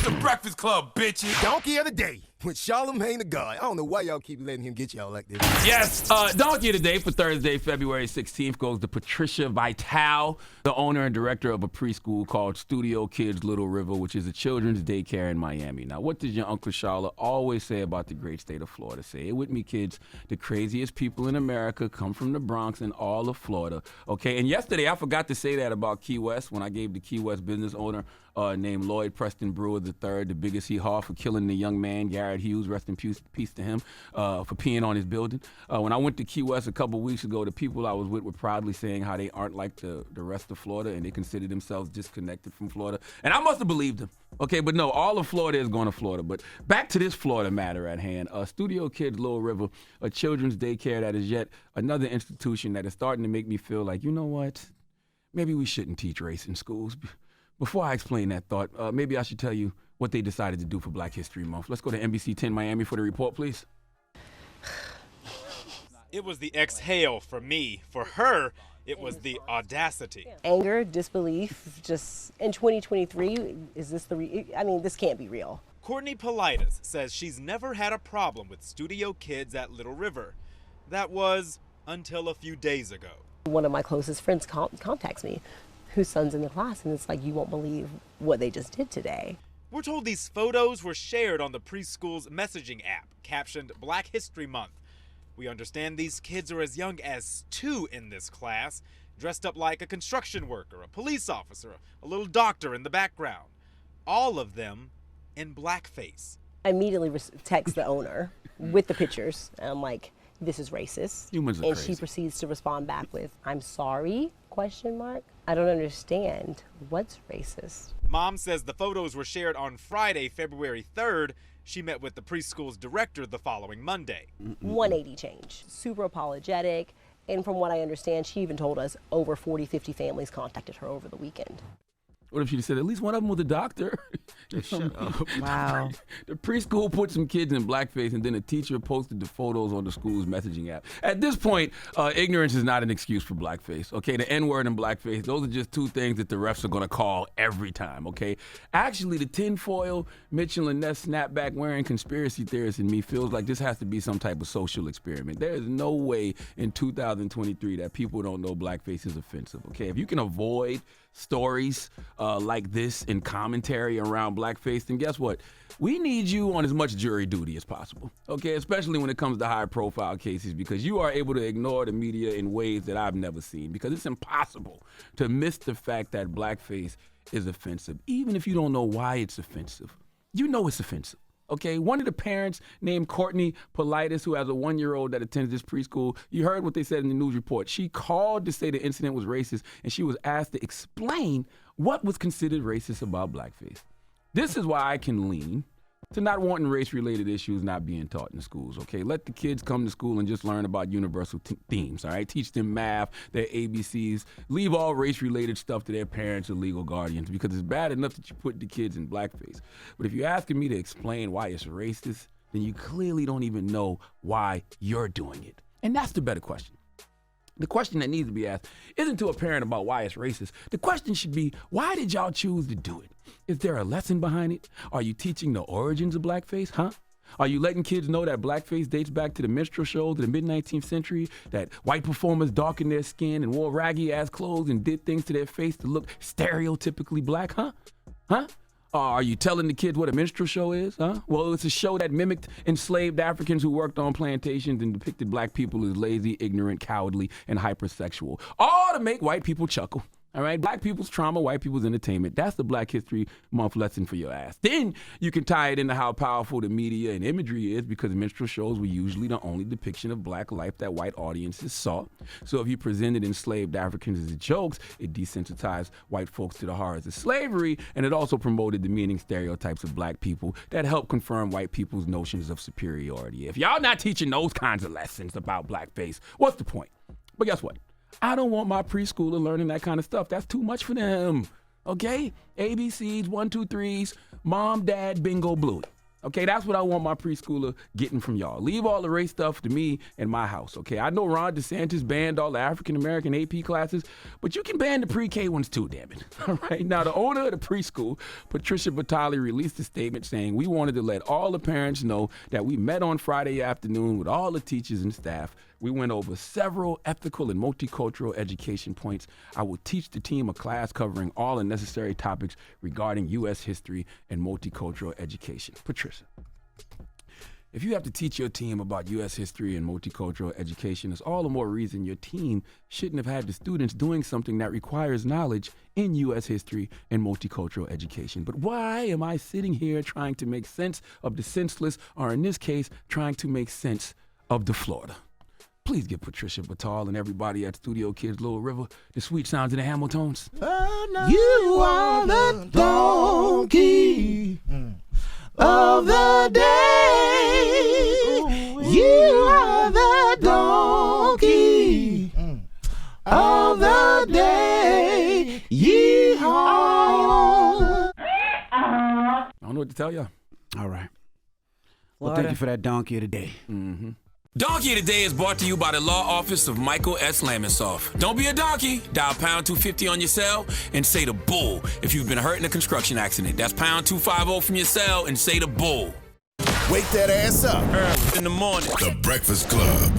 the Breakfast Club, bitches. Donkey of the day with Charlamagne the God. I don't know why y'all keep letting him get y'all like this. Yes, Donkey of the Day for Thursday, February 16th goes to Patricia Vital, the owner and director of a preschool called Studio Kids Little River, which is a children's daycare in Miami. Now, what does your Uncle Charla always say about the great state of Florida? Say it with me, kids. The craziest people in America come from the Bronx and all of Florida. Okay, and yesterday I forgot to say that about Key West when I gave the Key West business owner named Lloyd Preston Brewer III the biggest hee-haw for killing the young man, Garrett Hughes, rest in peace to him, for peeing on his building. When I went to Key West a couple weeks ago, the people I was with were proudly saying how they aren't like the rest of Florida and they consider themselves disconnected from Florida. And I must have believed them. Okay, but no, all of Florida is going to Florida. But back to this Florida matter at hand. Studio Kids Little River, a children's daycare that is yet another institution that is starting to make me feel like, you know what? Maybe we shouldn't teach race in schools. Before I explain that thought, maybe I should tell you what they decided to do for Black History Month. Let's go to NBC 10 Miami for the report, please. It was the exhale for me. For her, it was the audacity. Anger, disbelief, just in 2023, is this this can't be real. Courtney Politis says she's never had a problem with Studio Kids at Little River. That was until a few days ago. One of my closest friends contacts me, whose son's in the class, and it's like, you won't believe what they just did today. We're told these photos were shared on the preschool's messaging app, captioned Black History Month. We understand these kids are as young as 2 in this class, dressed up like a construction worker, a police officer, a little doctor in the background. All of them in blackface. I immediately text the owner with the pictures, and I'm like, this is racist. Humans are and crazy. She proceeds to respond back with, I'm sorry, ? I don't understand. What's racist? Mom says the photos were shared on Friday, February 3rd. She met with the preschool's director the following Monday. 180 change. Super apologetic. And from what I understand, she even told us over 40, 50 families contacted her over the weekend. What if she said, at least one of them was a doctor? Shut up. Wow. The preschool put some kids in blackface and then a teacher posted the photos on the school's messaging app. At this point, ignorance is not an excuse for blackface, okay? The N-word and blackface, those are just two things that the refs are going to call every time, okay? Actually, the tinfoil, Mitchell and Ness snapback wearing conspiracy theorist in me feels like this has to be some type of social experiment. There is no way in 2023 that people don't know blackface is offensive, okay? If you can avoid stories like this in commentary around blackface, then guess what? We need you on as much jury duty as possible, okay? Especially when it comes to high-profile cases, because you are able to ignore the media in ways that I've never seen, because it's impossible to miss the fact that blackface is offensive, even if you don't know why it's offensive. You know it's offensive. Okay, one of the parents named Courtney Politis, who has a 1-year-old that attends this preschool, you heard what they said in the news report. She called to say the incident was racist, and she was asked to explain what was considered racist about blackface. This is why I can lean to not wanting race-related issues not being taught in schools, okay? Let the kids come to school and just learn about universal themes, all right? Teach them math, their ABCs. Leave all race-related stuff to their parents or legal guardians, because it's bad enough that you put the kids in blackface. But if you're asking me to explain why it's racist, then you clearly don't even know why you're doing it. And that's the better question. The question that needs to be asked isn't to a parent about why it's racist. The question should be, why did y'all choose to do it? Is there a lesson behind it? Are you teaching the origins of blackface, huh? Are you letting kids know that blackface dates back to the minstrel shows of the mid-19th century, that white performers darkened their skin and wore raggy-ass clothes and did things to their face to look stereotypically black, huh? Huh? Are you telling the kids what a minstrel show is, huh? Well, it's a show that mimicked enslaved Africans who worked on plantations and depicted black people as lazy, ignorant, cowardly, and hypersexual. All to make white people chuckle. All right, black people's trauma, white people's entertainment. That's the Black History Month lesson for your ass. Then you can tie it into how powerful the media and imagery is, because minstrel shows were usually the only depiction of black life that white audiences saw. So if you presented enslaved Africans as jokes, it desensitized white folks to the horrors of slavery, and it also promoted demeaning stereotypes of black people that help confirm white people's notions of superiority. If y'all not teaching those kinds of lessons about blackface, what's the point? But guess what? I don't want my preschooler learning that kind of stuff. That's too much for them, okay? ABCs, 1, 2, 3s, mom, dad, bingo, bluey. Okay, that's what I want my preschooler getting from y'all. Leave all the race stuff to me and my house, okay? I know Ron DeSantis banned all the African-American AP classes, but you can ban the pre-K ones too, damn it. All right, now the owner of the preschool, Patricia Batali, released a statement saying, we wanted to let all the parents know that we met on Friday afternoon with all the teachers and staff. We went over several ethical and multicultural education points. I will teach the team a class covering all the necessary topics regarding U.S. history and multicultural education. Patricia, if you have to teach your team about U.S. history and multicultural education, it's all the more reason your team shouldn't have had the students doing something that requires knowledge in U.S. history and multicultural education. But why am I sitting here trying to make sense of the senseless, or in this case, trying to make sense of the Florida? Please give Patricia Batal and everybody at Studio Kids Little River the sweet sounds of the Hamiltones. You are the donkey of the day. You are the donkey of the day. Yeehaw. I don't know what to tell y'all. All right. Well, thank you for that donkey of the day. Mm-hmm. Donkey of the Day is brought to you by the law office of Michael S. Lamonsoff. Don't be a donkey. Dial pound 250 on your cell and say the bull if you've been hurt in a construction accident. That's pound 250 from your cell and say the bull. Wake that ass up. Early in the morning. The Breakfast Club.